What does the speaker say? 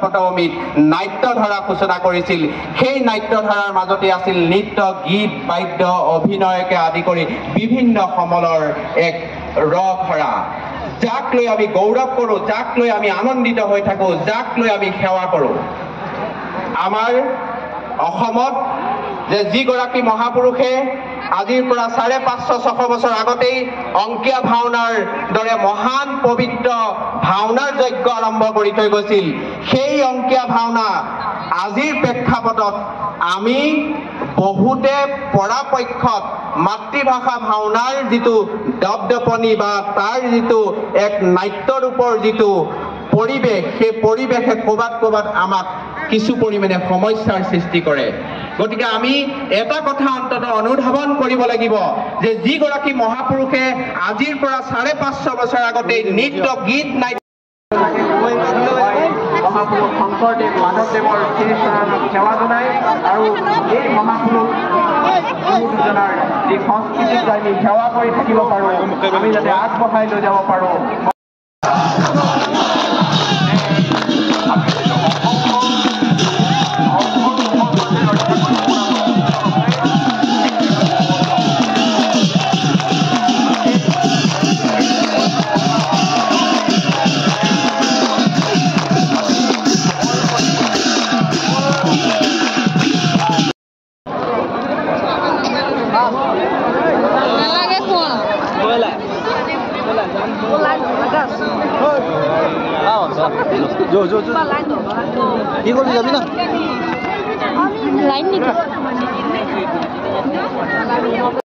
পটভূমিত নাট্যধাৰা সূচনা কৰিছিল। সেই নাট্যধাৰাৰ মাজতে আছিল নৃত্য, গীত, বাদ্য, অভিনয়কে আদি কৰি বিভিন্ন সমলৰ এক ৰসৰা, যাক লৈ আমি গৌৰৱ কৰোঁ, যাক লৈ আমি আনন্দিত হৈ থাকোঁ, যাক লৈ আমি সেৱা কৰোঁ। আমাৰ অসমত যে যিগৰাকী মহাপুৰুষে আজিৰ পৰা 550-600 বছৰ আগতেই অংকীয়া ভাওনাৰ দৰে মহান পবিত্ৰ ভাওনাৰ যজ্ঞ আৰম্ভ কৰি থৈ গৈছিল, সেই অংকীয়া ভাওনা আজিৰ প্ৰেক্ষাপটত আমি বহুতে পৰাপক্ষত মাতৃভাষা ভাওনাৰ যিটো দপদপনি বা তাৰ যিটো এক নাট্যৰূপৰ যিটো পৰিৱেশ, সেই পৰিৱেশে ক'ৰবাত আমাক কিছু পৰিমাণে সমস্যাৰ সৃষ্টি কৰে। গতিকে আমি এটা কথা অন্তত অনুধাৱন কৰিব লাগিব যে যিগৰাকী মহাপুৰুষে আজিৰ পৰা 550 বছৰ আগতে নৃত্য, গীত, নাট্য মহাপুৰুষ শংকৰদেৱ মাধৱদেৱৰ শ্ৰীচৰণত সেৱা জনাই আৰু এই মহাপুৰুষ দুজনাৰ যি সংস্কৃতিক আমি সেৱা কৰি থাকিব পাৰোঁ, আমি যাতে আগবঢ়াই লৈ যাব পাৰোঁ। লাইন